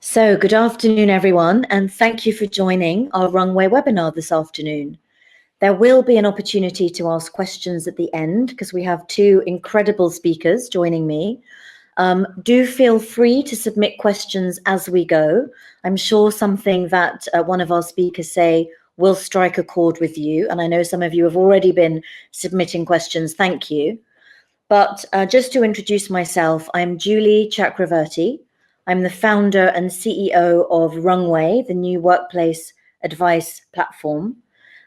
So, good afternoon, everyone, and thank you for joining our Runway webinar this afternoon. There will be an opportunity to ask questions at the end because we have two incredible speakers joining me. Do feel free to submit questions as we go. I'm sure something that one of our speakers say will strike a chord with you, and I know some of you have already been submitting questions. Thank you. But just to introduce myself, I'm Julie Chakraverty. I'm the founder and CEO of Runway, the new workplace advice platform.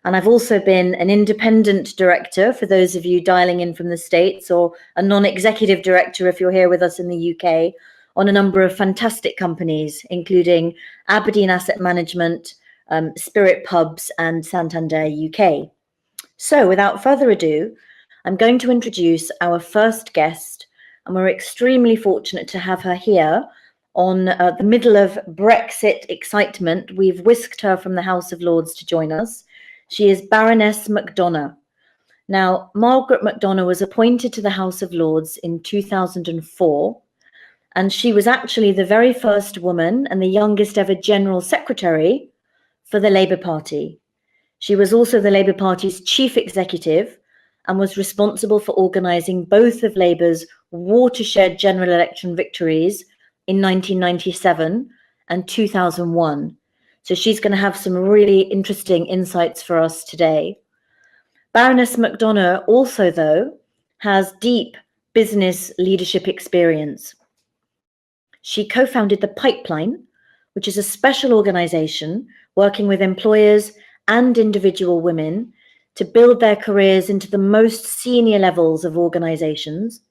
And I've also been an independent director for those of you dialing in from the States, or a non-executive director if you're here with us in the UK, on a number of fantastic companies, including Aberdeen Asset Management, Spirit Pubs, and Santander UK. So without further ado, I'm going to introduce our first guest, and we're extremely fortunate to have her here on the middle of Brexit excitement. We've whisked her from the House of Lords to join us. She is Baroness McDonagh. Now, Margaret McDonagh was appointed to the House of Lords in 2004, and she was actually the very first woman and the youngest ever General Secretary for the Labour Party. She was also the Labour Party's chief executive and was responsible for organising both of Labour's watershed general election victories in 1997 and 2001. So she's going to have some really interesting insights for us today. Baroness McDonagh also, though, has deep business leadership experience. She co-founded The Pipeline, which is a special organisation working with employers and individual women to build their careers into the most senior levels of organisations.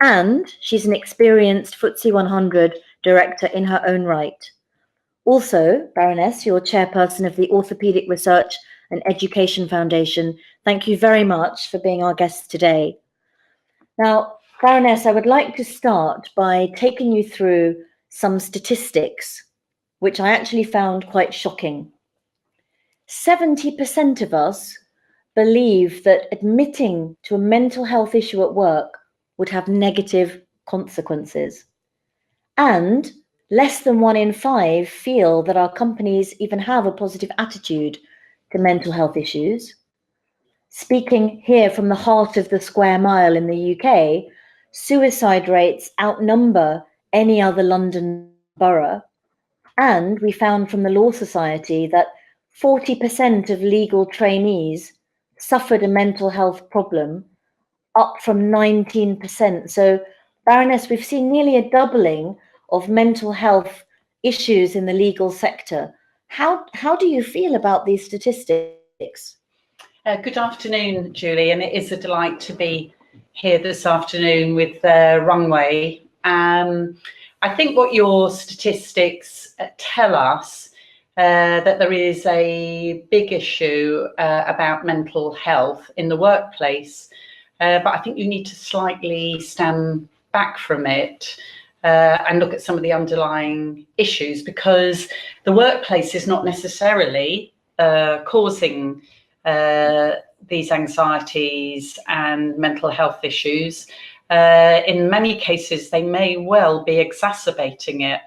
And she's an experienced FTSE 100 director in her own right. Also, Baroness, you're chairperson of the Orthopaedic Research and Education Foundation. Thank you very much for being our guest today. Now, Baroness, I would like to start by taking you through some statistics, which I actually found quite shocking. 70% of us believe that admitting to a mental health issue at work would have negative consequences. And less than 1 in 5 feel that our companies even have a positive attitude to mental health issues. Speaking here from the heart of the square mile in the UK, suicide rates outnumber any other London borough. And we found from the Law Society that 40% of legal trainees suffered a mental health problem, up from 19%. So, Baroness, we've seen nearly a doubling of mental health issues in the legal sector. How do you feel about these statistics? Good afternoon, Julie, and it is a delight to be here this afternoon with Runway. I think what your statistics tell us that there is a big issue about mental health in the workplace, but I think you need to slightly stand back from it and look at some of the underlying issues, because the workplace is not necessarily causing these anxieties and mental health issues. In many cases, they may well be exacerbating it.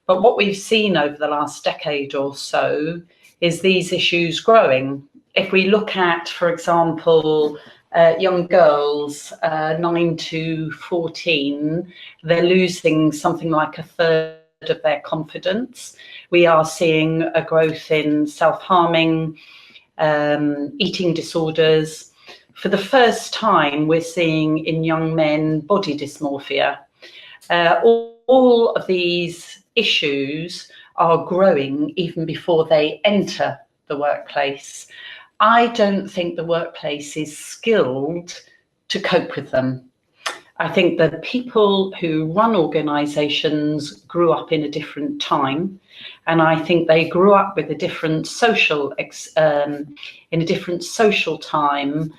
But what we've seen over the last decade or so is these issues growing. If we look at, for example, young girls, 9 to 14, they're losing something like a third of their confidence. We are seeing a growth in self-harming, eating disorders. For the first time, we're seeing in young men body dysmorphia. All of these issues are growing even before they enter the workplace. I don't think the workplace is skilled to cope with them. I think the people who run organisations grew up in a different time, and I think they grew up with a different social in a different social time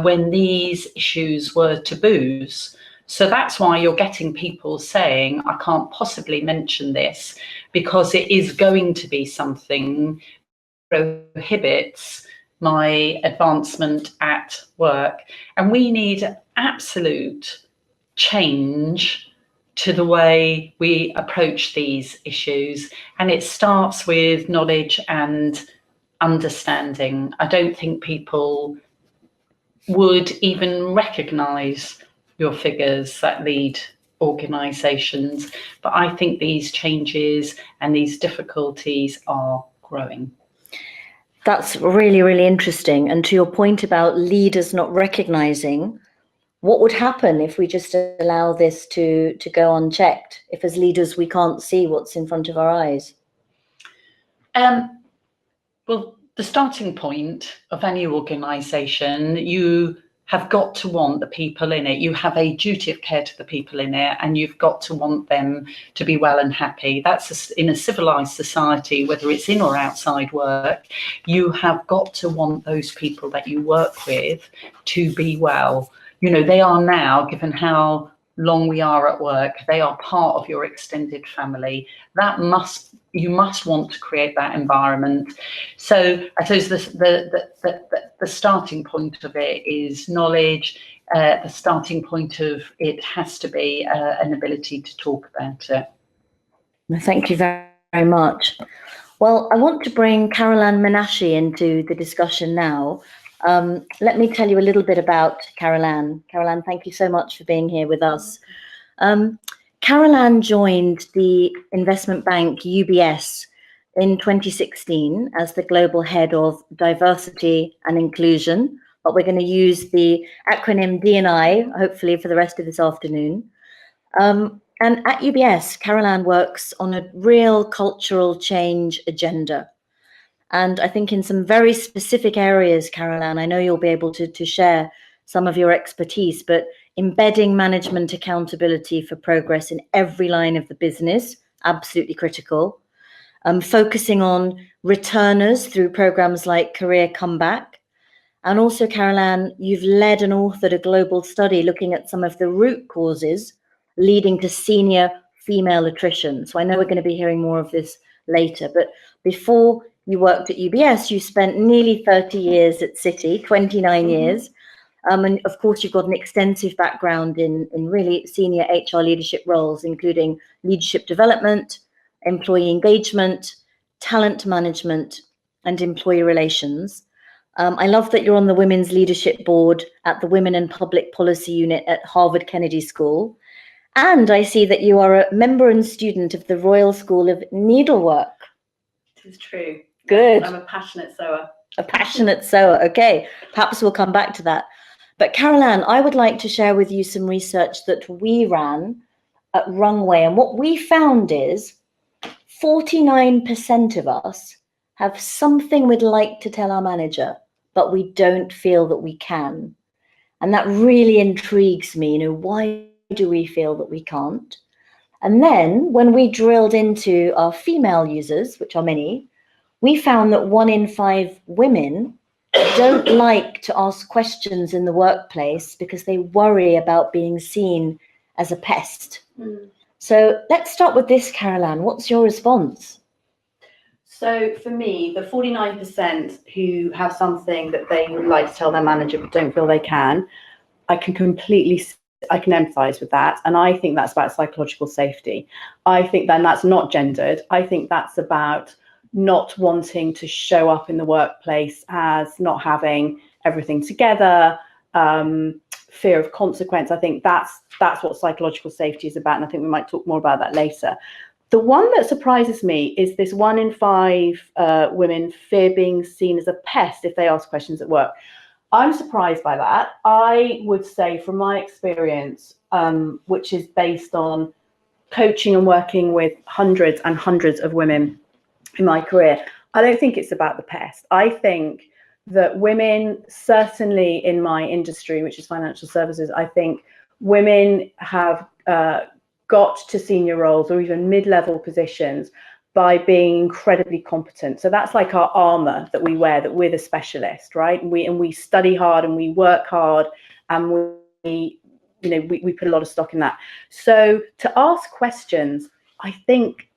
when these issues were taboos. So that's why you're getting people saying, I can't possibly mention this because it is going to be something that prohibits my advancement at work. And we need absolute change to the way we approach these issues. And it starts with knowledge and understanding. I don't think people would even recognise your figures that lead organisations, but I think these changes and these difficulties are growing. That's really, really interesting. And to your point about leaders not recognising, what would happen if we just allow this to go unchecked? If as leaders we can't see what's in front of our eyes? Well, the starting point of any organisation, you have got to want the people in it. You have a duty of care to the people in it, and you've got to want them to be well and happy. That's in a civilised society, whether it's in or outside work, you have got to want those people that you work with to be well. You know, they are now, given how long we are at work, they are part of your extended family. You must want to create that environment. So I suppose the starting point of it is knowledge. The starting point of it has to be an ability to talk about it. Thank you very, very much. Well, I want to bring Caroline Menashe into the discussion now. Let me tell you a little bit about Caroline. Caroline, thank you so much for being here with us. Caroline joined the investment bank UBS in 2016 as the global head of diversity and inclusion, but we're going to use the acronym D&I, hopefully, for the rest of this afternoon. And at UBS, Caroline works on a real cultural change agenda. And I think in some very specific areas, Caroline, I know you'll be able to share some of your expertise, but embedding management accountability for progress in every line of the business, absolutely critical. Focusing on returners through programs like Career Comeback. And also, Caroline, you've led and authored a global study looking at some of the root causes leading to senior female attrition. So I know we're going to be hearing more of this later, but before you worked at UBS, you spent nearly 30 years at Citi, 29 years. And of course, you've got an extensive background in really senior HR leadership roles, including leadership development, employee engagement, talent management, and employee relations. I love that you're on the Women's Leadership Board at the Women and Public Policy Unit at Harvard Kennedy School. And I see that you are a member and student of the Royal School of Needlework. It is true. Good. I'm a passionate sewer. A passionate sewer. Okay, perhaps we'll come back to that. But Caroline, I would like to share with you some research that we ran at Runway. And what we found is 49% of us have something we'd like to tell our manager, but we don't feel that we can. And that really intrigues me. You know, why do we feel that we can't? And then when we drilled into our female users, which are many, we found that 1 in 5 women don't like to ask questions in the workplace because they worry about being seen as a pest. So let's start with this, Caroline. What's your response? So for me, the 49% who have something that they would like to tell their manager but don't feel they can, I can empathise with that. And I think that's about psychological safety. I think then that's not gendered. I think that's about not wanting to show up in the workplace as not having everything together, fear of consequence. I think that's what psychological safety is about, and I think we might talk more about that later. The one that surprises me is this 1 in 5 women fear being seen as a pest if they ask questions at work. I'm surprised by that. I would say from my experience, which is based on coaching and working with hundreds and hundreds of women in my career, I don't think it's about the pest. I think that women, certainly in my industry, which is financial services, I think women have got to senior roles or even mid-level positions by being incredibly competent. So that's like our armor that we wear, that we're the specialist, right? And we study hard and we work hard, and we put a lot of stock in that. So to ask questions, I think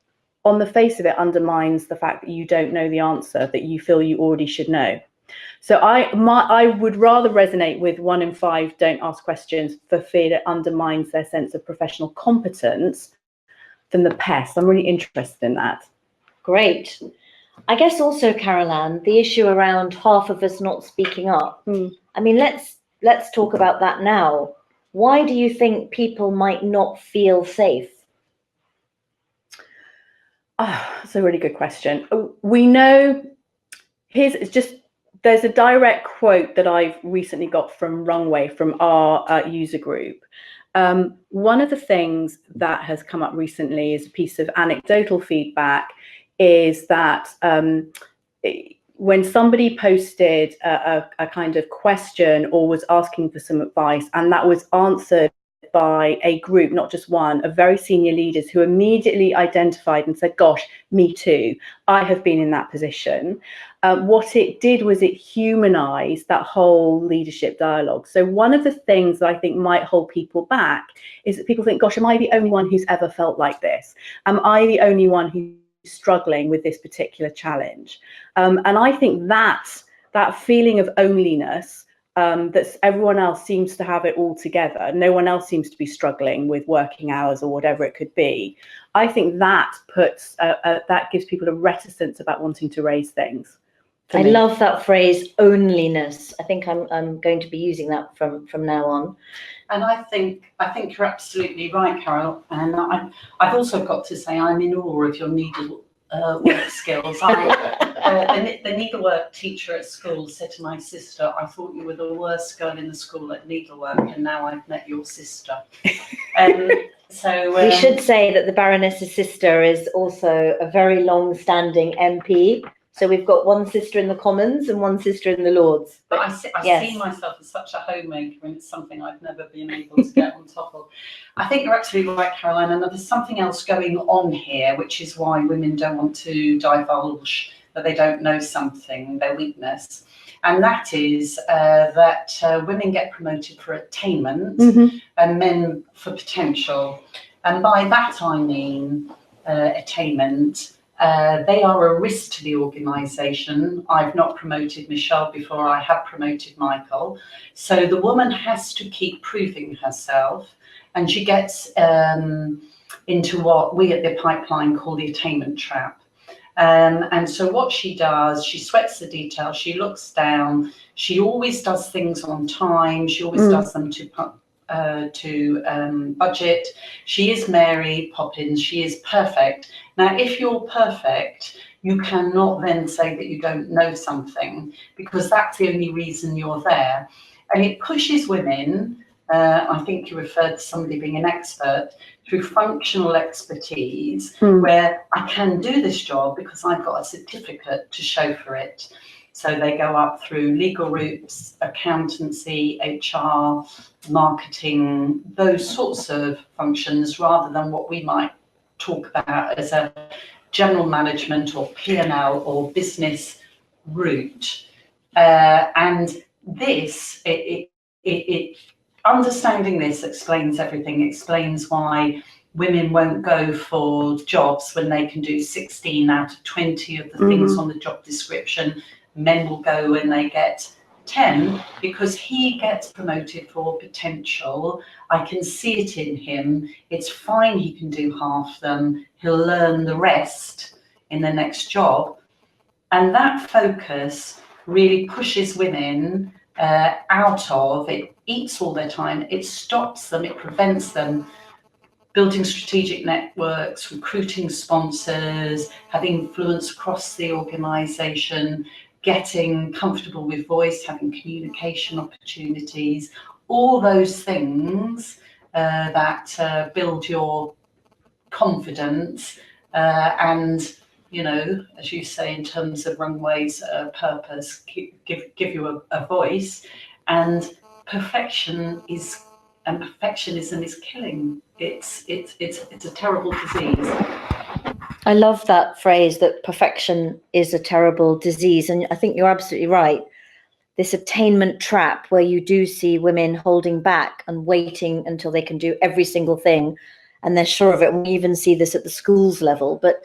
on the face of it undermines the fact that you don't know the answer that you feel you already should know. So I would rather resonate with 1 in 5 don't ask questions for fear that undermines their sense of professional competence than the pest. I'm really interested in that. Great. I guess also, Caroline, the issue around half of us not speaking up. I mean, let's talk about that now. Why do you think people might not feel safe? That's a really good question. We know, there's a direct quote that I've recently got from Runway, from our user group. One of the things that has come up recently is a piece of anecdotal feedback, is that when somebody posted a kind of question or was asking for some advice, and that was answered by a group, not just one, of very senior leaders who immediately identified and said, gosh, me too, I have been in that position. What it did was it humanized that whole leadership dialogue. So one of the things that I think might hold people back is that people think, gosh, am I the only one who's ever felt like this? Am I the only one who's struggling with this particular challenge? And I think that feeling of onlyness, that everyone else seems to have it all together, no one else seems to be struggling with working hours or whatever it could be, I think that puts that gives people a reticence about wanting to raise things. I love that phrase, onlyness. I think I'm going to be using that from now on. And I think you're absolutely right, Carol. And I've also got to say I'm in awe of your needle work skills. The needlework teacher at school said to my sister, I thought you were the worst girl in the school at needlework, and now I've met your sister. So we should say that the Baroness's sister is also a very long-standing MP. So we've got one sister in the Commons and one sister in the Lords. But I see myself as such a homemaker, and it's something I've never been able to get on top of. I think you're absolutely right, Caroline, and there's something else going on here, which is why women don't want to divulge that they don't know something, their weakness. And that is that women get promoted for attainment, and men for potential. And by that I mean attainment. They are a risk to the organisation. I've not promoted Michelle before, I have promoted Michael. So the woman has to keep proving herself, and she gets into what we at the Pipeline call the attainment trap. And so what she does, she sweats the details, she looks down, she always does things on time, she always does them to budget. She is Mary Poppins, she is perfect. Now, if you're perfect, you cannot then say that you don't know something, because that's the only reason you're there. And it pushes women, I think you referred to somebody being an expert, through functional expertise, where I can do this job because I've got a certificate to show for it. So they go up through legal routes, accountancy, HR, marketing, those sorts of functions, rather than what we might talk about as a general management or P&L or business route. And this, understanding this explains everything. It explains why women won't go for jobs when they can do 16 out of 20 of the things on the job description. Men will go when they get 10, because he gets promoted for potential. I can see it in him. It's fine, he can do half them. He'll learn the rest in the next job. And that focus really pushes women out of, it eats all their time, it stops them, it prevents them building strategic networks, recruiting sponsors, having influence across the organisation, getting comfortable with voice, having communication opportunities, all those things that build your confidence and, you know, as you say, in terms of Runway's purpose, give you a voice. And perfectionism is killing. It's a terrible disease. I love that phrase, that perfection is a terrible disease. And I think you're absolutely right. This attainment trap, where you do see women holding back and waiting until they can do every single thing, and they're sure of it. We even see this at the schools level. But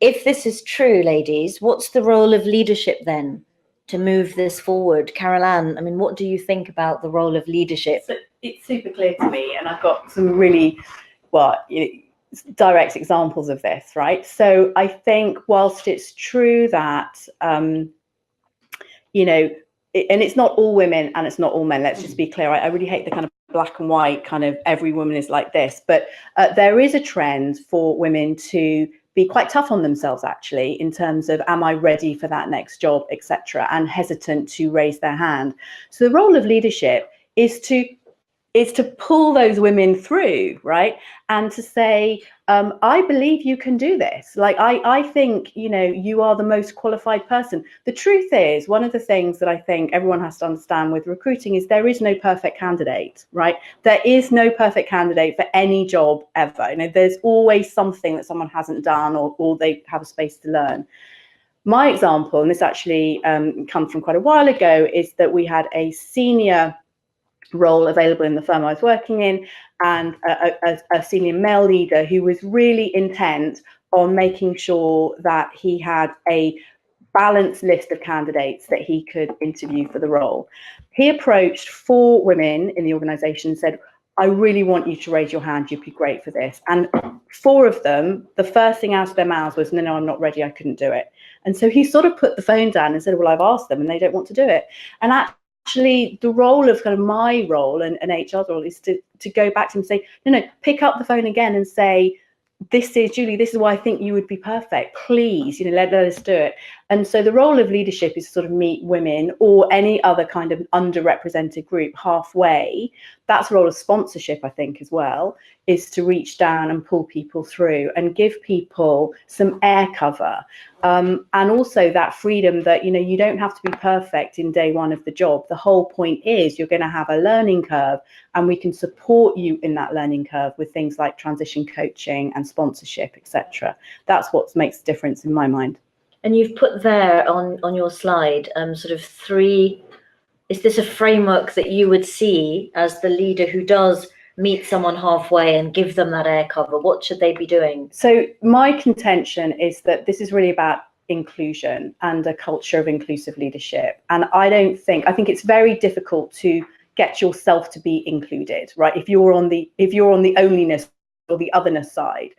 if this is true, ladies, what's the role of leadership then? to move this forward? Carol Ann, I mean, what do you think about the role of leadership? So it's super clear to me, and I've got some really, direct examples of this, right? So I think whilst it's true that, and it's not all women and it's not all men, let's just be clear. I really hate the kind of black and white kind of every woman is like this, but there is a trend for women to be quite tough on themselves, actually, in terms of, am I ready for that next job, etc., and hesitant to raise their hand. So the role of leadership is to pull those women through, right? And to say, I believe you can do this. Like, I think, you are the most qualified person. The truth is, one of the things that I think everyone has to understand with recruiting is there is no perfect candidate, right? There is no perfect candidate for any job ever. There's always something that someone hasn't done or they have a space to learn. My example, and this actually comes from quite a while ago, is that we had a senior role available in the firm I was working in, and a senior male leader who was really intent on making sure that he had a balanced list of candidates that he could interview for the role. He approached 4 women in the organization and said, I really want you to raise your hand, you'd be great for this. And 4 of them, the first thing out of their mouths was, no, I'm not ready, I couldn't do it. And so he sort of put the phone down and said, well, I've asked them and they don't want to do it. And actually, the role of kind of my role and HR's role is to go back to him and say, no, pick up the phone again and say, this is Julie, this is why I think you would be perfect. Please, let us do it. And so the role of leadership is to sort of meet women or any other kind of underrepresented group halfway. That's the role of sponsorship, I think, as well, is to reach down and pull people through and give people some air cover. And also that freedom that, you don't have to be perfect in day one of the job. The whole point is you're going to have a learning curve, and we can support you in that learning curve with things like transition coaching and sponsorship, etc. That's what makes the difference in my mind. And you've put there on your slide sort of 3, is this a framework that you would see as the leader who does meet someone halfway and give them that air cover? What should they be doing? So my contention is that this is really about inclusion and a culture of inclusive leadership. And I think it's very difficult to get yourself to be included, right? If you're on the onlyness or the otherness side.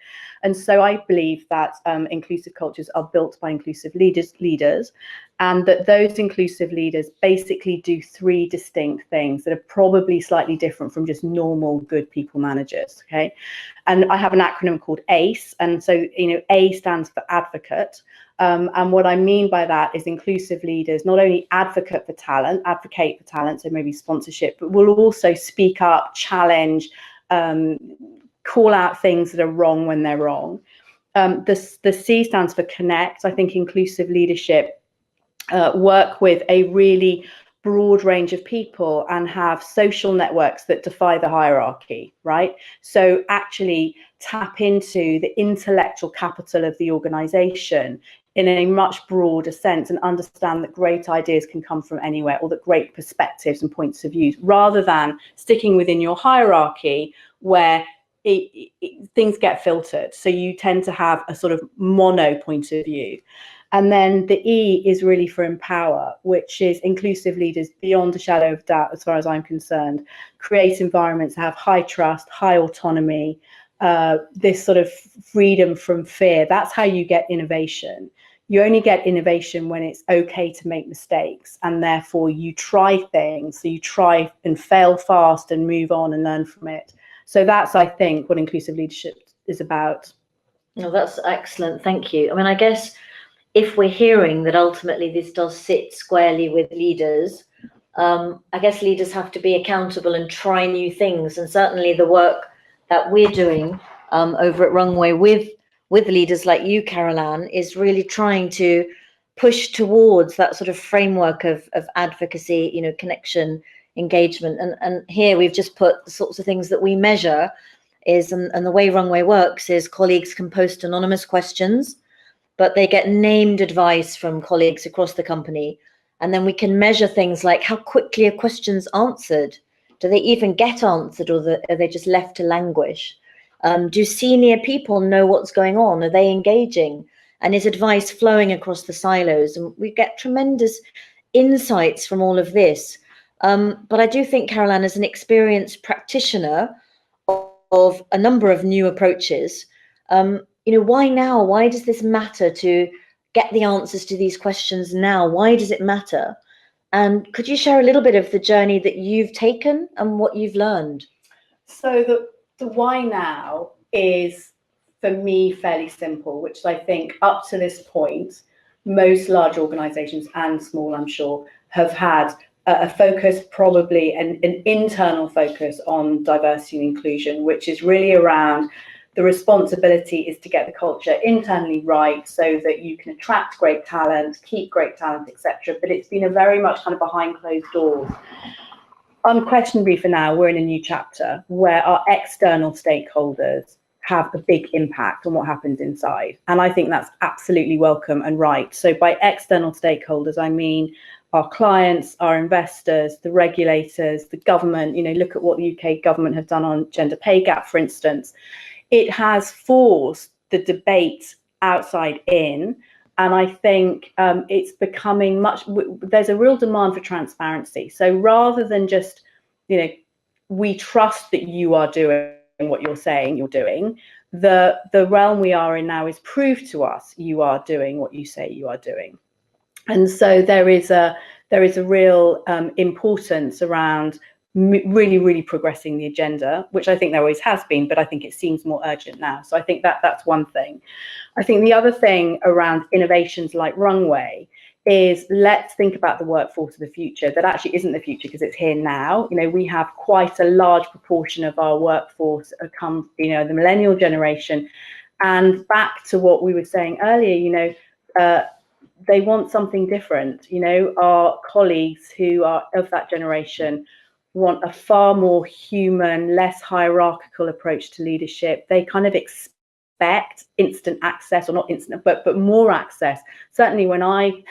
And so I believe that inclusive cultures are built by inclusive leaders, and that those inclusive leaders basically do 3 distinct things that are probably slightly different from just normal good people managers, okay? And I have an acronym called ACE, and so, A stands for advocate. And what I mean by that is inclusive leaders not only advocate for talent, so maybe sponsorship, but will also speak up, challenge, call out things that are wrong when they're wrong. The C stands for connect. I think inclusive leadership work with a really broad range of people and have social networks that defy the hierarchy, right? So actually tap into the intellectual capital of the organization in a much broader sense and understand that great ideas can come from anywhere, or that great perspectives and points of view, rather than sticking within your hierarchy where things get filtered. So you tend to have a sort of mono point of view. And then the E is really for empower, which is inclusive leaders beyond a shadow of doubt, as far as I'm concerned, create environments that have high trust, high autonomy, this sort of freedom from fear. That's how you get innovation. You only get innovation when it's okay to make mistakes, and therefore you try things. So you try and fail fast and move on and learn from it. So that's, I think, what inclusive leadership is about. No, that's excellent. Thank you. I mean, I guess if we're hearing that ultimately this does sit squarely with leaders, I guess leaders have to be accountable and try new things. And certainly the work that we're doing over at Runway with leaders like you, Carol Ann, is really trying to push towards that sort of framework of advocacy, connection, engagement. And here we've just put the sorts of things that we measure is, and the way Runway works is colleagues can post anonymous questions, but they get named advice from colleagues across the company. And then we can measure things like how quickly a question's answered. Do they even get answered, or are they just left to languish? Do senior people know what's going on? Are they engaging? And is advice flowing across the silos? And we get tremendous insights from all of this. But I do think, Caroline, as an experienced practitioner of a number of new approaches, why now? Why does this matter to get the answers to these questions now? Why does it matter? And could you share a little bit of the journey that you've taken and what you've learned? So the why now is, for me, fairly simple, which I think up to this point, most large organizations and small, I'm sure, have had a focus, probably an internal focus on diversity and inclusion, which is really around the responsibility is to get the culture internally right so that you can attract great talent, keep great talent, etc. But it's been a very much kind of behind closed doors. Unquestionably, for now, we're in a new chapter where our external stakeholders have a big impact on what happens inside. And I think that's absolutely welcome and right. So by external stakeholders, I mean our clients, our investors, the regulators, the government. Look at what the UK government have done on gender pay gap, for instance. It has forced the debate outside in. And I think it's becoming there's a real demand for transparency. So rather than just, we trust that you are doing what you're saying you're doing, the realm we are in now is prove to us you are doing what you say you are doing. And so there is a real importance around really progressing the agenda, which I think there always has been, but I think it seems more urgent now. So I think that's one thing. I think the other thing around innovations like Runway is, let's think about the workforce of the future. That actually isn't the future because it's here now. We have quite a large proportion of our workforce come, the millennial generation. And back to what we were saying earlier, they want something different. Our colleagues who are of that generation want a far more human, less hierarchical approach to leadership. They kind of expect instant access, or not instant, but more access. Certainly when I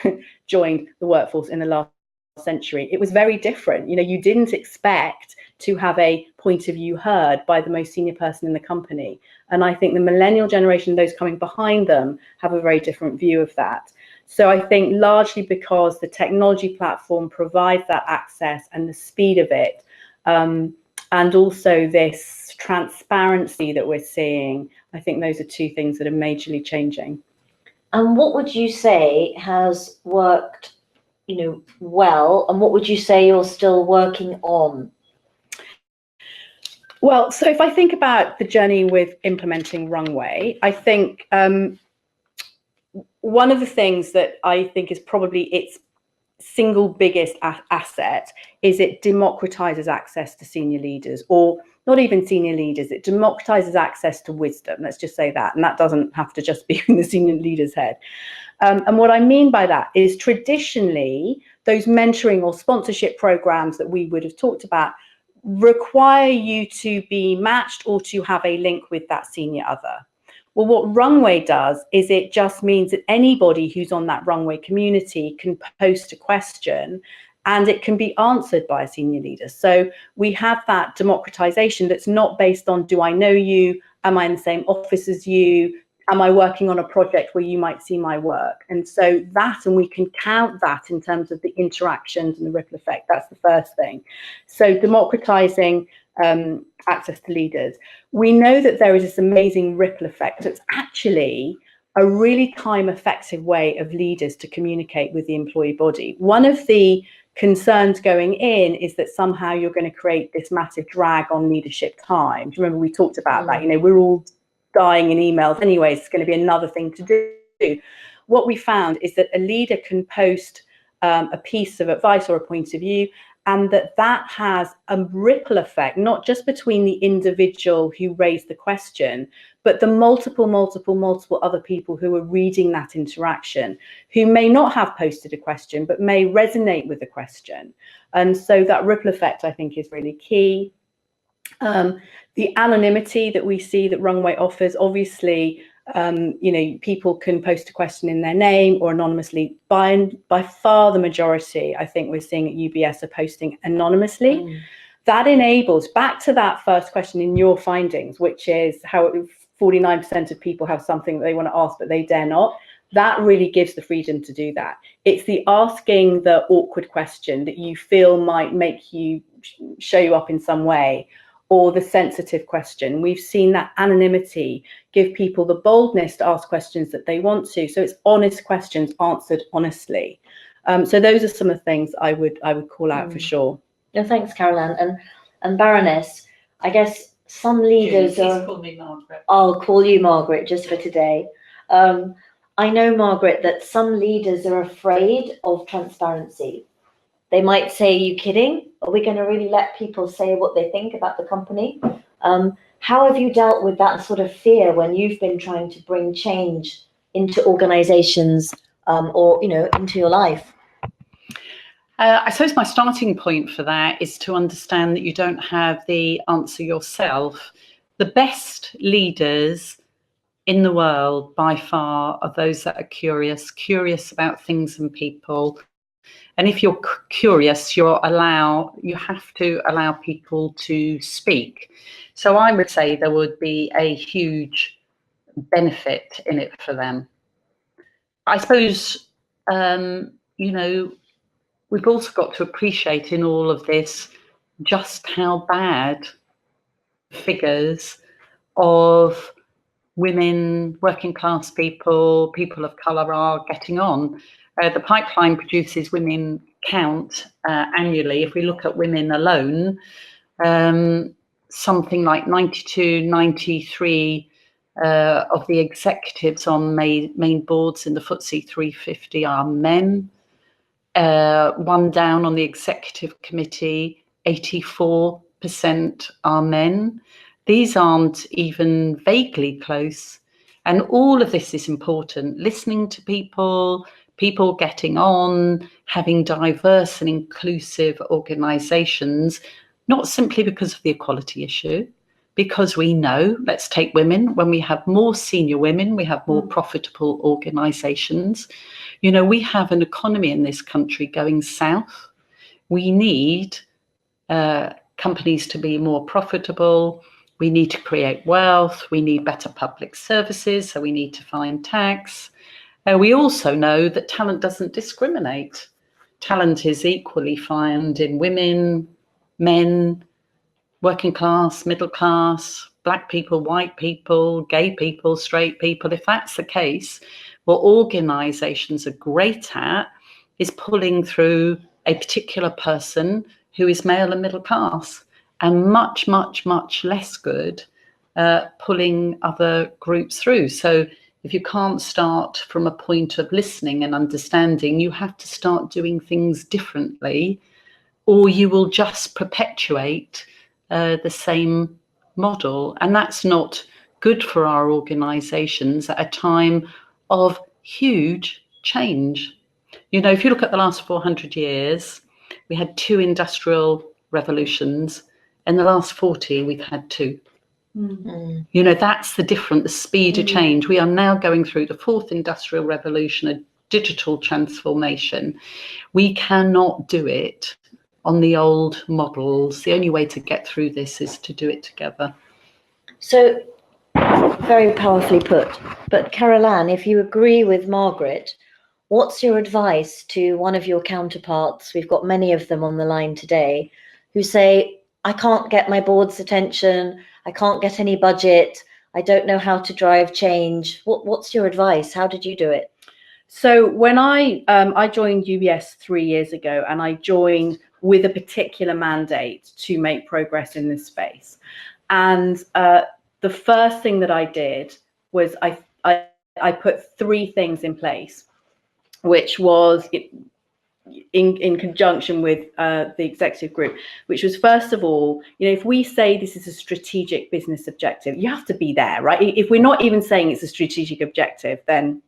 joined the workforce in the last century, it was very different. You didn't expect to have a point of view heard by the most senior person in the company. And I think the millennial generation, those coming behind them, have a very different view of that. So I think largely because the technology platform provides that access and the speed of it, and also this transparency that we're seeing, I think those are two things that are majorly changing. And what would you say has worked, well, and what would you say you're still working on? Well, so if I think about the journey with implementing Runway, I think one of the things that I think is probably its single biggest asset is it democratizes access to senior leaders, or not even senior leaders. It democratizes access to wisdom. Let's just say that. And that doesn't have to just be in the senior leader's head. And what I mean by that is, traditionally, those mentoring or sponsorship programs that we would have talked about require you to be matched or to have a link with that senior other. Well, what Runway does is it just means that anybody who's on that Runway community can post a question and it can be answered by a senior leader. So we have that democratization that's not based on, do I know you? Am I in the same office as you? Am I working on a project where you might see my work? And so that, and we can count that in terms of the interactions and the ripple effect. That's the first thing. So democratizing access to leaders. We know that there is this amazing ripple effect that's actually a really time-effective way of leaders to communicate with the employee body. One of the concerns going in is that somehow you're going to create this massive drag on leadership time. Do you remember we talked about that? We're all dying in emails anyways. It's going to be another thing to do. What we found is that a leader can post a piece of advice or a point of view, and that has a ripple effect, not just between the individual who raised the question, but the multiple other people who are reading that interaction, who may not have posted a question, but may resonate with the question. And so that ripple effect, I think, is really key. The anonymity that we see that Runway offers, obviously, people can post a question in their name or anonymously. By far the majority, I think we're seeing at UBS, are posting anonymously. That enables, back to that first question in your findings, which is how 49% of people have something that they want to ask, but they dare not. that really gives the freedom to do that. It's the asking the awkward question that you feel might make you show you up in some way, or the sensitive question. We've seen that anonymity give people the boldness to ask questions that they want to. So it's honest questions answered honestly. So those are some of the things I would call out for sure. No, thanks, Caroline. And Baroness, I guess some leaders Please call me Margaret. I'll call you Margaret just for today. I know, Margaret, that some leaders are afraid of transparency. They might say, "Are you kidding? Are we going to really let people say what they think about the company?" How have you dealt with that sort of fear when you've been trying to bring change into organizations or, you know, into your life? I suppose my starting point for that is to understand that you don't have the answer yourself. The best leaders in the world by far are those that are curious about things and people. And if you're curious, you have to allow people to speak. So I would say there would be a huge benefit in it for them. I suppose, you know, we've also got to appreciate in all of this just how bad figures of women, working class people, people of colour are getting on. The pipeline produces women count annually. If we look at women alone, something like 92, 93 of the executives on main boards in the FTSE 350 are men. One down on the executive committee, 84% are men. These aren't even vaguely close. And all of this is important. Listening to people getting on, having diverse and inclusive organisations, not simply because of the equality issue, because we know, let's take women, when we have more senior women, we have more profitable organisations. You know, we have an economy in this country going south. We need companies to be more profitable. We need to create wealth. We need better public services. So we need to find tax. We also know that talent doesn't discriminate. Talent is equally found in women, men, working class, middle class, black people, white people, gay people, straight people. If that's the case, what organisations are great at is pulling through a particular person who is male and middle class, and much, much, much less good pulling other groups through. So if you can't start from a point of listening and understanding, you have to start doing things differently, or you will just perpetuate the same model. And that's not good for our organisations at a time of huge change. You know, if you look at the last 400 years, we had 2 industrial revolutions. In the last 40, we've had 2. Mm-hmm. You know, that's the difference, the speed of change. We are now going through the 4th industrial revolution, a digital transformation. We cannot do it on the old models. The only way to get through this is to do it together. So, very powerfully put. But Caroline, if you agree with Margaret, what's your advice to one of your counterparts? We've got many of them on the line today who say, "I can't get my board's attention. I can't get any budget. I don't know how to drive change." What's your advice? How did you do it? So when I joined UBS 3 years ago, and I joined with a particular mandate to make progress in this space. And the first thing that I did was I put 3 things in place, which was in conjunction with the executive group, which was, first of all, you know, if we say this is a strategic business objective, you have to be there, right? If we're not even saying it's a strategic objective, then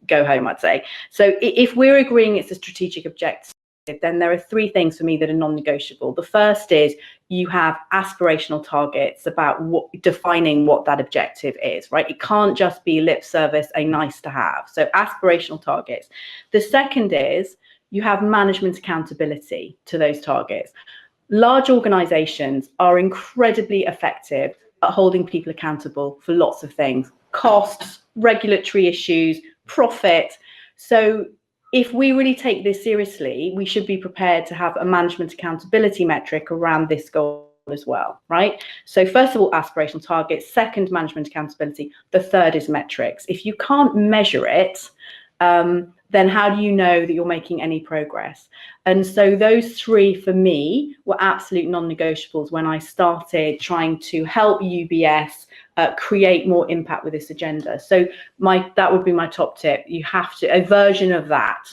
go home, I'd say. So if we're agreeing it's a strategic objective, then there are 3 things for me that are non-negotiable. The first is you have aspirational targets about defining what that objective is, right? It can't just be lip service, a nice to have. So aspirational targets. The second is you have management accountability to those targets. Large organizations are incredibly effective at holding people accountable for lots of things: costs, regulatory issues, profit. So if we really take this seriously, we should be prepared to have a management accountability metric around this goal as well, right? So first of all, aspirational targets, second, management accountability, the third is metrics. If you can't measure it, then how do you know that you're making any progress? And so those three for me were absolute non-negotiables when I started trying to help UBS create more impact with this agenda. So that would be my top tip. You have to, a version of that,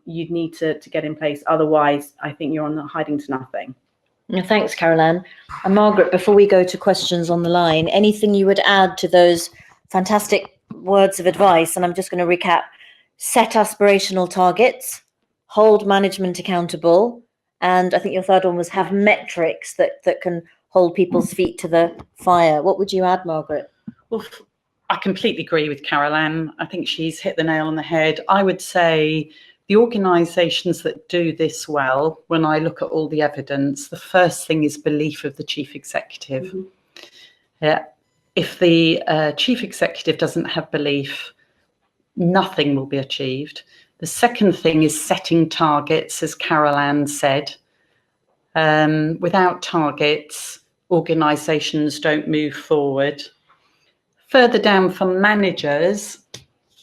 you'd need to get in place. Otherwise, I think you're on the hiding to nothing. Thanks, Caroline. And Margaret, before we go to questions on the line, anything you would add to those fantastic words of advice? And I'm just going to recap. Set aspirational targets, hold management accountable, and I think your third one was have metrics that can hold people's feet to the fire. What would you add, Margaret? Well, I completely agree with Caroline. I think she's hit the nail on the head. I would say the organisations that do this well, when I look at all the evidence, the first thing is belief of the chief executive. Mm-hmm. If the chief executive doesn't have belief, nothing will be achieved. The second thing is setting targets, as Caroline said. Without targets, organisations don't move forward. Further down for managers,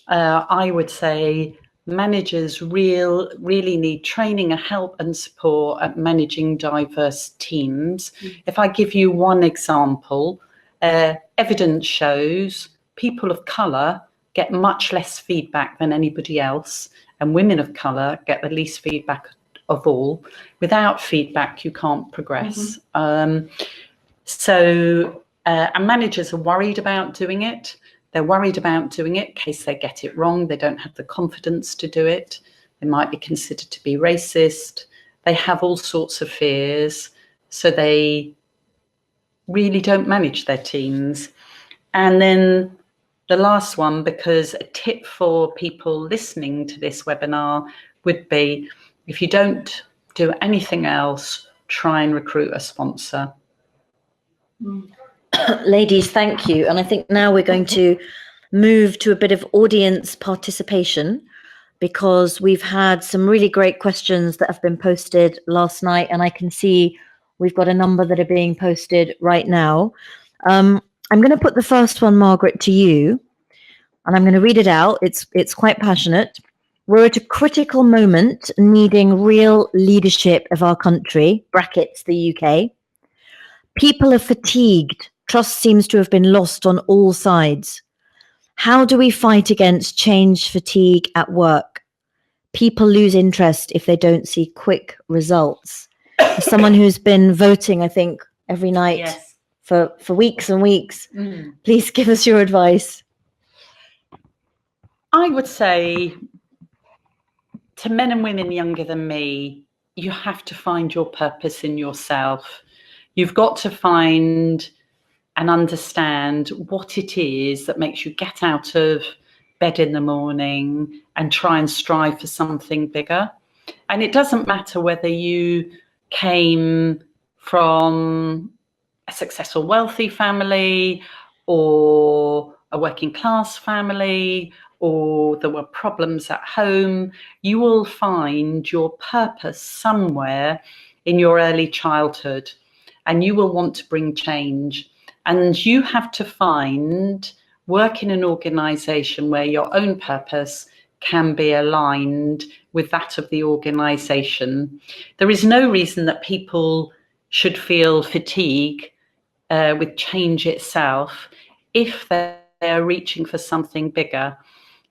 I would say managers really need training, help and support at managing diverse teams. If I give you one example, evidence shows people of colour get much less feedback than anybody else, and women of colour get the least feedback of all. Without feedback, you can't progress. Mm-hmm. And managers are worried about doing it. They're worried about doing it in case they get it wrong. They don't have the confidence to do it. They might be considered to be racist. They have all sorts of fears. So they really don't manage their teams. And then the last one, because a tip for people listening to this webinar would be, if you don't do anything else, try and recruit a sponsor. Ladies, thank you. And I think now we're going to move to a bit of audience participation, because we've had some really great questions that have been posted last night, and I can see we've got a number that are being posted right now. I'm going to put the first one, Margaret, to you, and I'm going to read it out. It's quite passionate. We're at a critical moment needing real leadership of our country, brackets the UK. People are fatigued. Trust seems to have been lost on all sides. How do we fight against change fatigue at work? People lose interest if they don't see quick results. As someone who's been voting, I think, every night Yes. for weeks and weeks, please give us your advice. I would say to men and women younger than me, you have to find your purpose in yourself. You've got to find and understand what it is that makes you get out of bed in the morning and try and strive for something bigger. And it doesn't matter whether you came from a successful, wealthy family or a working class family, or there were problems at home. You will find your purpose somewhere in your early childhood, and you will want to bring change. And you have to find work in an organisation where your own purpose can be aligned with that of the organisation. There is no reason that people should feel fatigue with change itself if they're reaching for something bigger.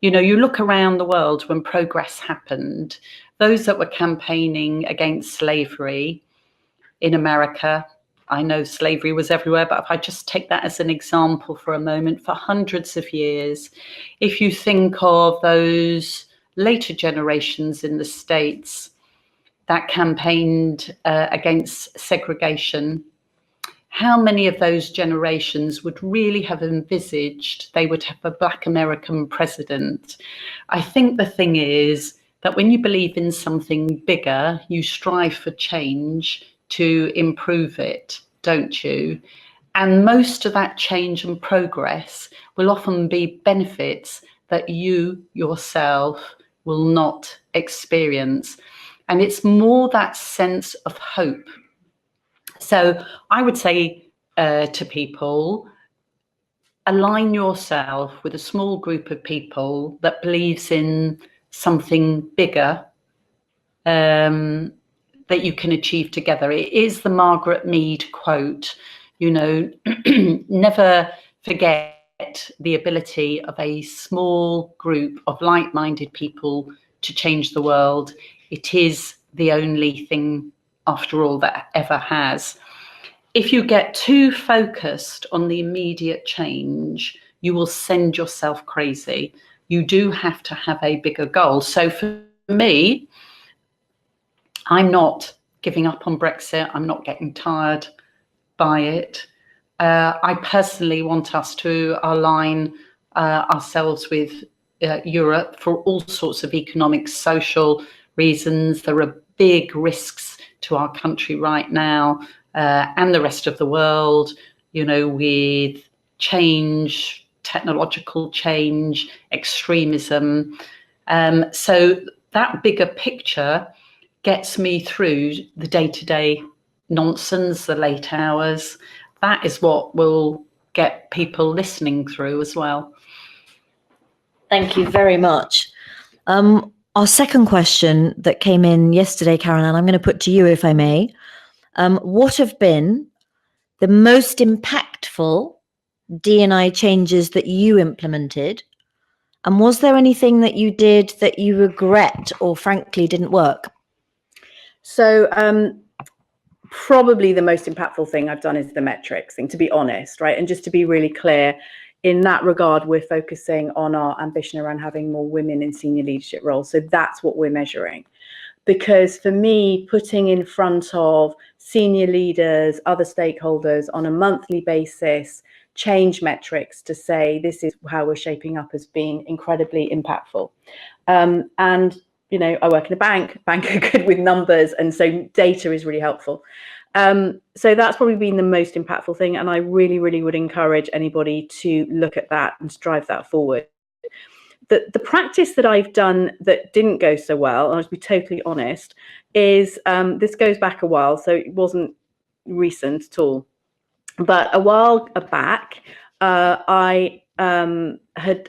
You know, you look around the world when progress happened, those that were campaigning against slavery in America, I know slavery was everywhere, but if I just take that as an example for a moment, for hundreds of years, if you think of those later generations in the States that campaigned against segregation, how many of those generations would really have envisaged they would have a Black American president? I think the thing is that when you believe in something bigger, you strive for change to improve it, don't you? And most of that change and progress will often be benefits that you yourself will not experience. And it's more that sense of hope. So I would say to people, align yourself with a small group of people that believes in something bigger that you can achieve together. It is the Margaret Mead quote, you know, never forget the ability of a small group of like-minded people to change the world. It is the only thing, after all, that ever has. If you get too focused on the immediate change, you will send yourself crazy. You do have to have a bigger goal. So for me, I'm not giving up on Brexit. I'm not getting tired by it. I personally want us to align ourselves with Europe for all sorts of economic, social reasons. There are big risks to our country right now and the rest of the world, you know, with change, technological change, extremism. So that bigger picture gets me through the day-to-day nonsense, the late hours. That is what will get people listening through as well. Thank you very much. Our second question that came in yesterday, Caroline, I'm going to put to you, if I may. What have been the most impactful D&I changes that you implemented? And was there anything that you did that you regret or frankly didn't work? So probably the most impactful thing I've done is the metrics thing, to be honest, right? And just to be really clear, in that regard, we're focusing on our ambition around having more women in senior leadership roles. So that's what we're measuring. Because for me, putting in front of senior leaders, other stakeholders on a monthly basis, change metrics to say this is how we're shaping up has been incredibly impactful. And you know, I work in a bank are good with numbers, and so data is really helpful. So that's probably been the most impactful thing, and I really, really would encourage anybody to look at that and strive that forward. The practice that I've done that didn't go so well, and I'll be totally honest, is this goes back a while, so it wasn't recent at all. But a while back, I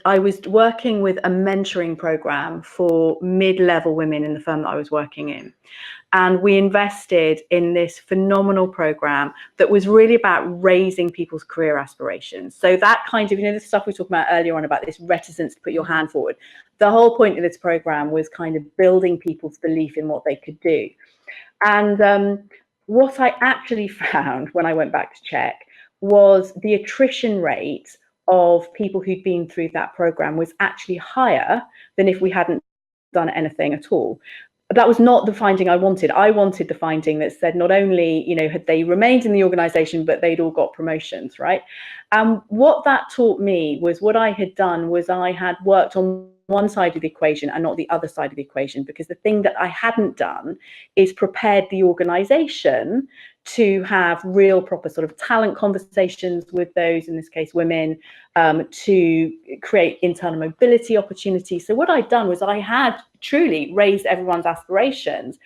was working with a mentoring program for mid-level women in the firm that I was working in. And we invested in this phenomenal program that was really about raising people's career aspirations. So that kind of, you know, the stuff we talked about earlier on about this reticence to put your hand forward. The whole point of this program was kind of building people's belief in what they could do. And what I actually found when I went back to check was the attrition rate of people who'd been through that program was actually higher than if we hadn't done anything at all. That was not the finding I wanted. I wanted the finding that said not only, you know, had they remained in the organization, but they'd all got promotions, right? What that taught me was what I had done was I had worked on one side of the equation and not the other side of the equation, because the thing that I hadn't done is prepared the organization to have real proper sort of talent conversations with those, in this case, women, to create internal mobility opportunities. So what I'd done was I had truly raised everyone's aspirations,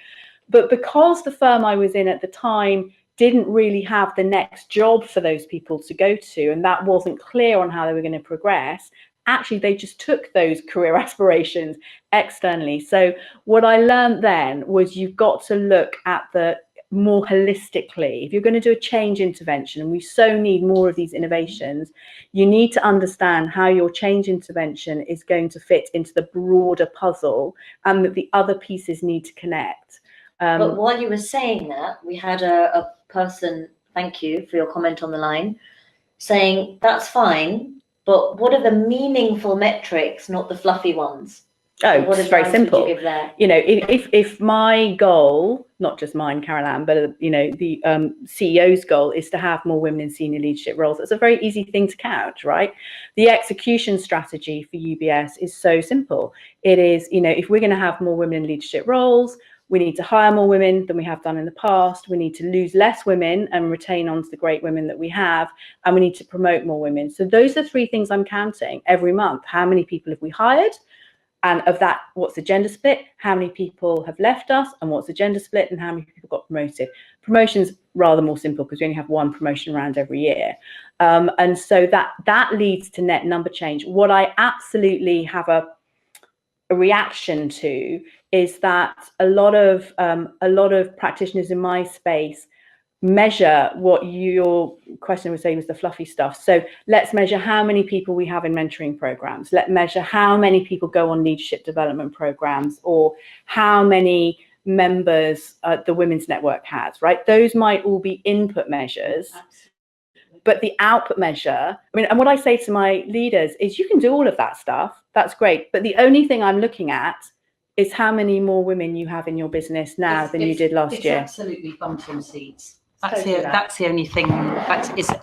but because the firm I was in at the time didn't really have the next job for those people to go to, and that wasn't clear on how they were going to progress, actually they just took those career aspirations externally. So what I learned then was you've got to look at the more holistically. If you're going to do a change intervention, and we so need more of these innovations, you need to understand how your change intervention is going to fit into the broader puzzle, and that the other pieces need to connect. But while you were saying that, we had a person, thank you for your comment on the line, saying that's fine, but what are the meaningful metrics, not the fluffy ones? Oh, it's very simple. You know, if my goal, not just mine, Carol Ann, but you know, the CEO's goal is to have more women in senior leadership roles, it's a very easy thing to count, right? The execution strategy for UBS is so simple. It is, you know, if we're going to have more women in leadership roles, We need to hire more women than we have done in the past. We need to lose less women and retain on to the great women that we have. And we need to promote more women. So those are 3 things I'm counting every month. How many people have we hired? And of that, what's the gender split? How many people have left us? And what's the gender split? And how many people got promoted? Promotion's rather more simple because we only have 1 promotion round every year. And so that leads to net number change. What I absolutely have a reaction to is that a lot of practitioners in my space measure what your question was saying was the fluffy stuff. So let's measure how many people we have in mentoring programs. Let's measure how many people go on leadership development programs, or how many members the Women's Network has, right? Those might all be input measures. Absolutely. But the output measure, I mean, and what I say to my leaders is, you can do all of that stuff. That's great. But the only thing I'm looking at is how many more women you have in your business now than you did last year. It's absolutely bump on seats. That's the only thing.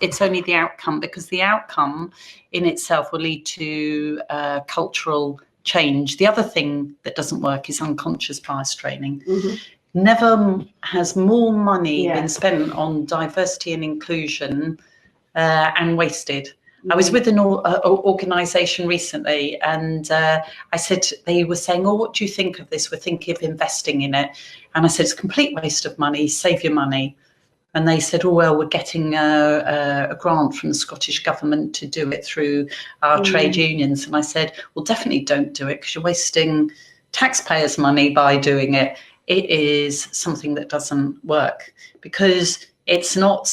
It's only the outcome, because the outcome in itself will lead to cultural change. The other thing that doesn't work is unconscious bias training. Mm-hmm. Never has more money been spent on diversity and inclusion and wasted. I was with an organisation recently, and I said, they were saying, "Oh, what do you think of this? We're thinking of investing in it." And I said, "It's a complete waste of money. Save your money." And they said, "Oh, well, we're getting a grant from the Scottish government to do it through our trade unions." And I said, "Well, definitely don't do it, because you're wasting taxpayers' money by doing it." It is something that doesn't work, because it's not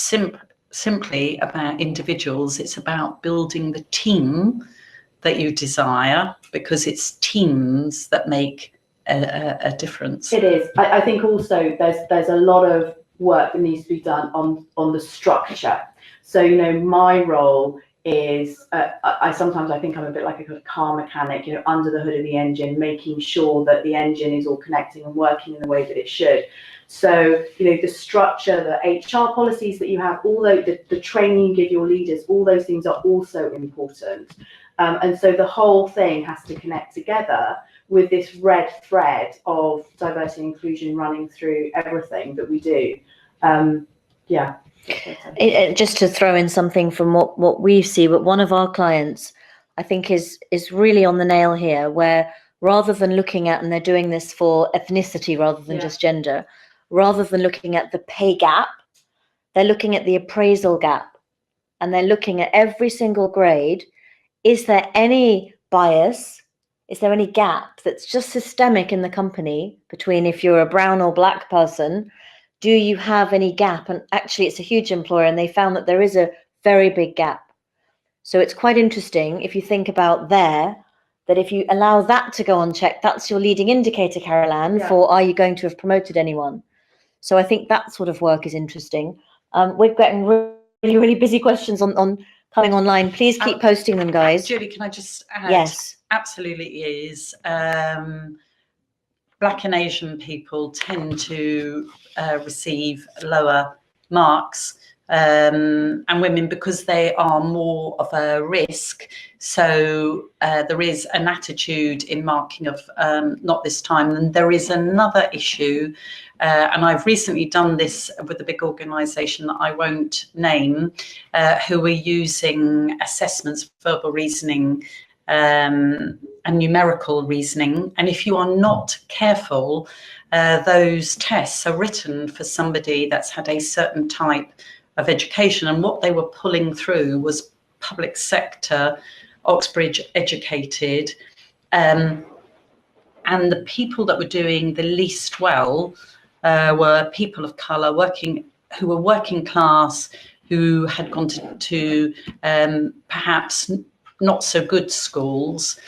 simply about individuals. It's about building the team that you desire, because it's teams that make a difference. It is. I think also there's a lot of work that needs to be done on the structure. So, you know, my role is I think I'm a bit like a kind of car mechanic, you know, under the hood of the engine, making sure that the engine is all connecting and working in the way that it should. So, you know, the structure, the HR policies that you have, all the training you give your leaders, all those things are also important. And so the whole thing has to connect together with this red thread of diversity and inclusion running through everything that we do. Just to throw in something from what we see, but one of our clients, I think, is really on the nail here, where rather than looking at, and they're doing this for ethnicity rather than just gender, rather than looking at the pay gap, they're looking at the appraisal gap, and they're looking at every single grade. Is there any bias? Is there any gap that's just systemic in the company between, if you're a brown or black person, do you have any gap? And actually, it's a huge employer, and they found that there is a very big gap. So it's quite interesting if you think about that if you allow that to go unchecked, that's your leading indicator, Carol Ann, for are you going to have promoted anyone? So I think that sort of work is interesting. We're getting really, really busy questions on coming online. Please keep posting them, guys. Julie, can I just add? Yes. Absolutely is. Black and Asian people tend to receive lower marks, and women, because they are more of a risk. So there is an attitude in marking of not this time. And there is another issue, and I've recently done this with a big organisation that I won't name, who are using assessments, verbal reasoning, and numerical reasoning. And if you are not careful, those tests are written for somebody that's had a certain type of education. And what they were pulling through was public sector, Oxbridge educated. And the people that were doing the least well were people of colour, who were working class, who had gone to perhaps not so good schools.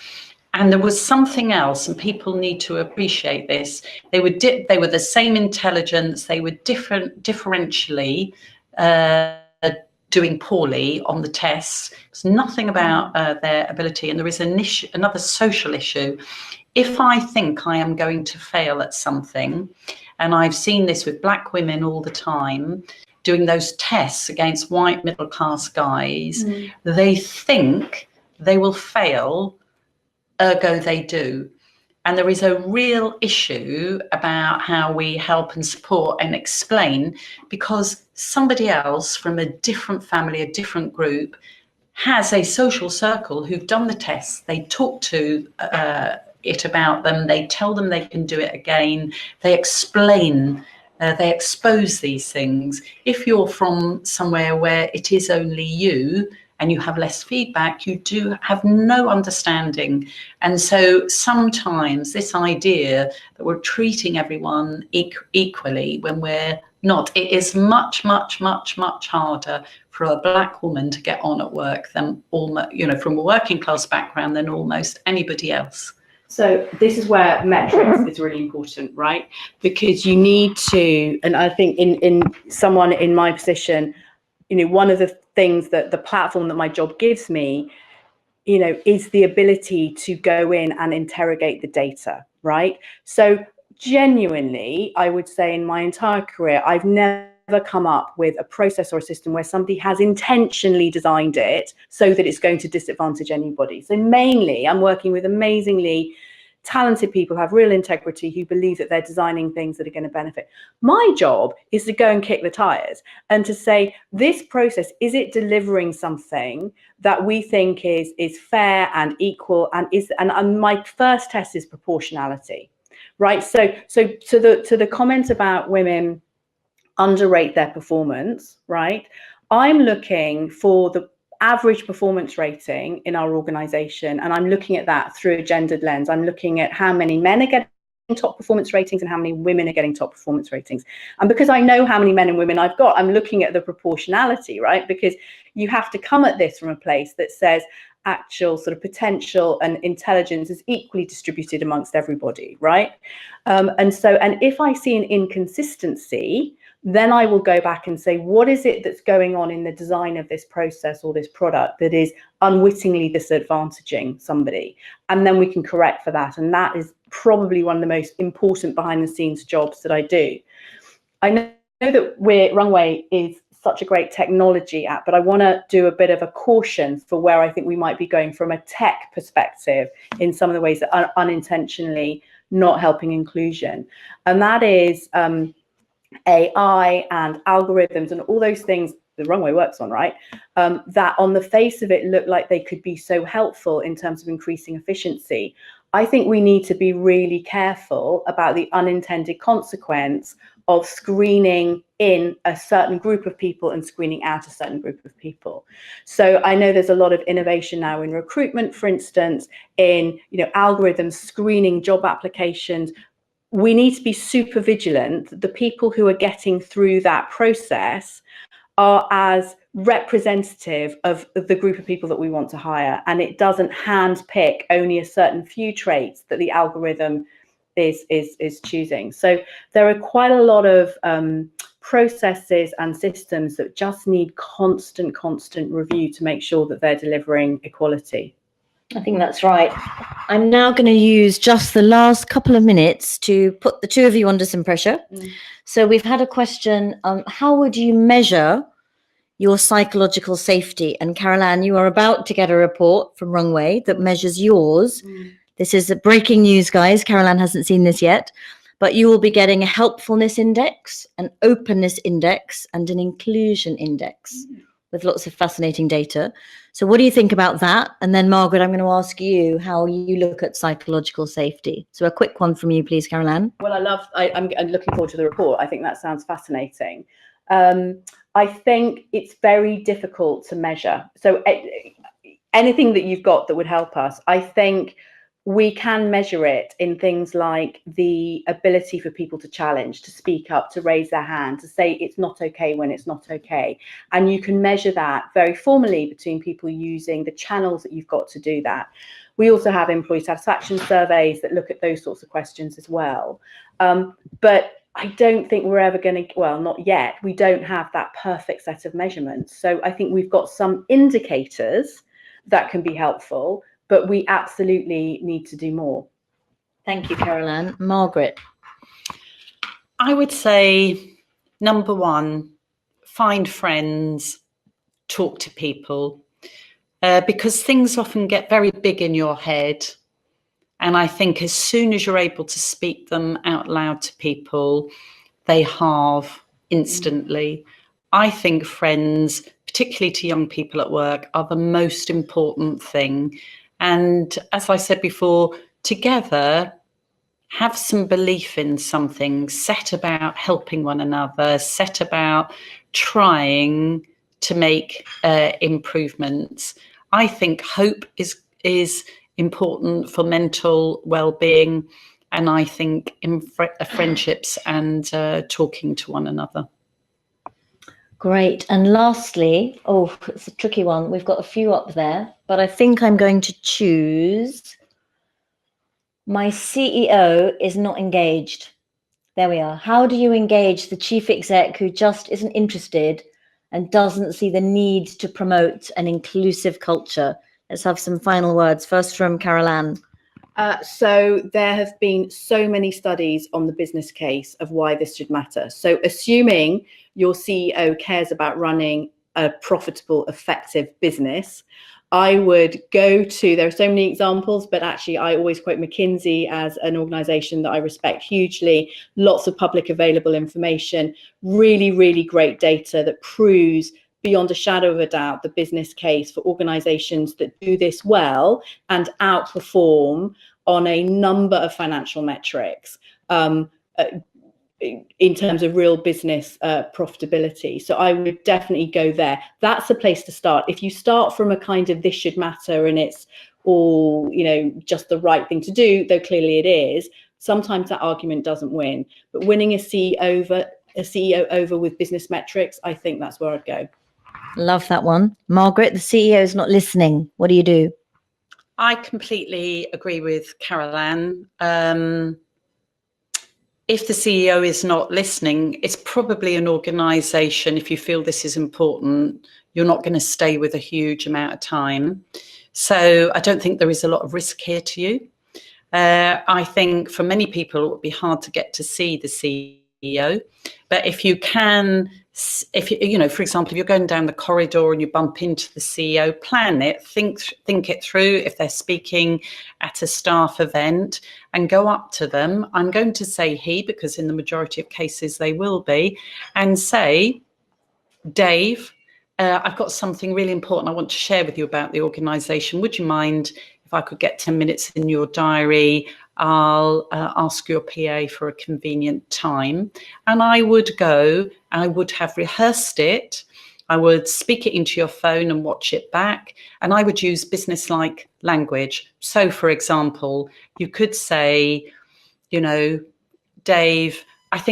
And there was something else, and people need to appreciate this. They were the same intelligence. They were differentially doing poorly on the tests. It's nothing about their ability. And there is another social issue. If I think I am going to fail at something, and I've seen this with black women all the time, doing those tests against white middle class guys, they think they will fail, ergo they do. And there is a real issue about how we help and support and explain, because somebody else from a different family, a different group, has a social circle who've done the tests. They talk to it about them. They tell them they can do it again. They explain, they expose these things. If you're from somewhere where it is only you and you have less feedback, you do have no understanding. And so sometimes this idea that we're treating everyone equally when we're not, it is much, much, much, much harder for a black woman to get on at work than almost, you know, from a working class background than almost anybody else. So this is where metrics is really important, right? Because you need to, and I think in someone in my position, you know, one of the things that the platform that my job gives me, you know, is the ability to go in and interrogate the data, right? So genuinely, I would say in my entire career, I've never come up with a process or a system where somebody has intentionally designed it so that it's going to disadvantage anybody. So mainly I'm working with amazingly talented people who have real integrity, who believe that they're designing things that are going to benefit. My job is to go and kick the tires and to say, this process, is it delivering something that we think is fair and equal, and my first test is proportionality, right? So to the comment about women underrate their performance, right? I'm looking for the average performance rating in our organization, and I'm looking at that through a gendered lens. I'm looking at how many men are getting top performance ratings and how many women are getting top performance ratings. And because I know how many men and women I've got, I'm looking at the proportionality, right? Because you have to come at this from a place that says actual sort of potential and intelligence is equally distributed amongst everybody, right? And if I see an inconsistency, then I will go back and say, what is it that's going on in the design of this process or this product that is unwittingly disadvantaging somebody? And then we can correct for that. And that is probably one of the most important behind the scenes jobs that I do. I know that Runway is such a great technology app, but I want to do a bit of a caution for where I think we might be going from a tech perspective in some of the ways that are unintentionally not helping inclusion. And that is AI and algorithms and all those things the Runway works on, right? That on the face of it look like they could be so helpful in terms of increasing efficiency. I think we need to be really careful about the unintended consequence of screening in a certain group of people and screening out a certain group of people. So I know there's a lot of innovation now in recruitment, for instance, in, you know, algorithms screening job applications. We need to be super vigilant that the people who are getting through that process are as representative of the group of people that we want to hire, and it doesn't handpick only a certain few traits that the algorithm is choosing. So there are quite a lot of processes and systems that just need constant review to make sure that they're delivering equality. I think that's right. I'm now going to use just the last couple of minutes to put the two of you under some pressure. So we've had a question, how would you measure your psychological safety? And Carol Ann, you are about to get a report from Runway that measures yours. This is breaking news, guys. Carol Ann hasn't seen this yet, but you will be getting a helpfulness index, an openness index, and an inclusion index with lots of fascinating data. So what do you think about that? And then Margaret, I'm going to ask you how you look at psychological safety. So a quick one from you, please, Carol Ann. Well, I'm looking forward to the report. I think that sounds fascinating. I think it's very difficult to measure. So anything that you've got that would help us, I think we can measure it in things like the ability for people to challenge, to speak up, to raise their hand, to say it's not okay when it's not okay. And you can measure that very formally between people using the channels that you've got to do that. We also have employee satisfaction surveys that look at those sorts of questions as well. But I don't think we're ever going to, well, not yet. We don't have that perfect set of measurements. So I think we've got some indicators that can be helpful, but we absolutely need to do more. Thank you, Carol Ann. Margaret. I would say, number one, find friends, talk to people, because things often get very big in your head And I think as soon as you're able to speak them out loud to people, they halve instantly. I think friends, particularly to young people at work, are the most important thing. And as I said before, together, have some belief in something, set about helping one another, set about trying to make improvements. I think hope is important for mental well-being, and I think in friendships and talking to one another. Great. And lastly, oh, it's a tricky one. We've got a few up there, but I think I'm going to choose my CEO is not engaged. There we are. How do you engage the chief exec who just isn't interested and doesn't see the need to promote an inclusive culture? Let's have some final words. First from Carol Ann. So there have been so many studies on the business case of why this should matter. So assuming your CEO cares about running a profitable, effective business, I would go to, there are so many examples, but actually I always quote McKinsey as an organization that I respect hugely. Lots of public available information, really, really great data that proves beyond a shadow of a doubt the business case for organizations that do this well and outperform on a number of financial metrics in terms of real business profitability. So I would definitely go there. That's a place to start. If you start from a kind of this should matter and it's all, you know, just the right thing to do, though clearly it is, sometimes that argument doesn't win. But winning a CEO over with business metrics, I think that's where I'd go. Love that one. Margaret, the CEO is not listening. What do you do? I completely agree with Carol Ann. If the CEO is not listening, it's probably an organisation, if you feel this is important, you're not going to stay with a huge amount of time. So I don't think there is a lot of risk here to you. I think for many people, it would be hard to get to see the CEO. But if you can, you know, for example, if you're going down the corridor and you bump into the CEO, plan it, think it through. If they're speaking at a staff event, and go up to them. I'm going to say he, because in the majority of cases they will be, and say, Dave, I've got something really important I want to share with you about the organisation. Would you mind if I could get 10 minutes in your diary? I'll ask your PA for a convenient time. And I would go, I would have rehearsed it. I would speak it into your phone and watch it back. And I would use business-like language. So, for example, you could say, you know, Dave, I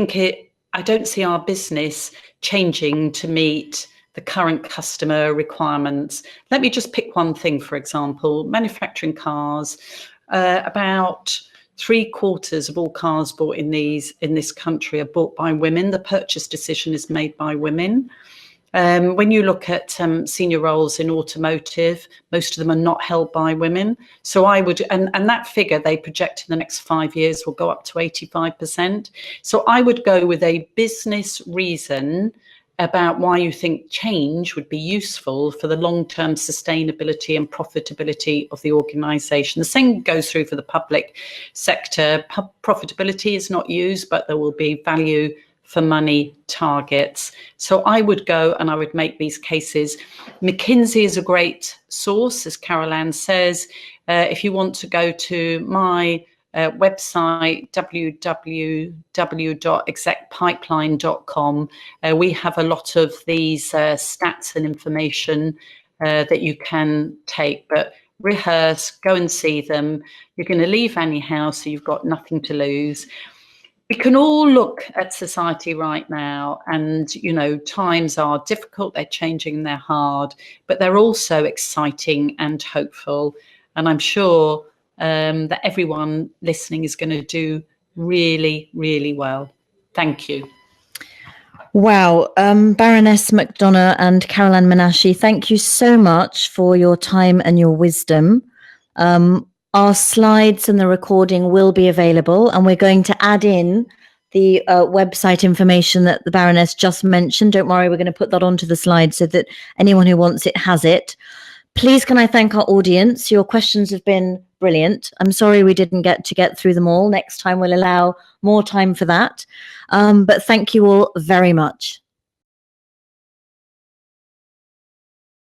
don't see our business changing to meet the current customer requirements. Let me just pick one thing, for example, manufacturing cars. About 3/4 of all cars bought in this country are bought by women. The purchase decision is made by women. When you look at senior roles in automotive, most of them are not held by women. So I would, and that figure they project in the next 5 years will go up to 85%. So I would go with a business reason about why you think change would be useful for the long-term sustainability and profitability of the organisation. The same goes through for the public sector. Profitability is not used, but there will be value for money targets. So I would go and I would make these cases. McKinsey is a great source, as Carol Ann says. If you want to go to my website, www.execpipeline.com, we have a lot of these stats and information that you can take, but rehearse, go and see them. You're going to leave anyhow, so you've got nothing to lose. We can all look at society right now and, you know, times are difficult, they're changing, they're hard, but they're also exciting and hopeful. And I'm sure that everyone listening is going to do really, really well. Thank you. Wow. Baroness McDonough and Carol Ann Menashe, thank you so much for your time and your wisdom. Our slides and the recording will be available, and we're going to add in the website information that the Baroness just mentioned. Don't worry, we're going to put that onto the slide so that anyone who wants it has it. Please can I thank our audience? Your questions have been brilliant. I'm sorry we didn't get through them all. Next time we'll allow more time for that. But thank you all very much.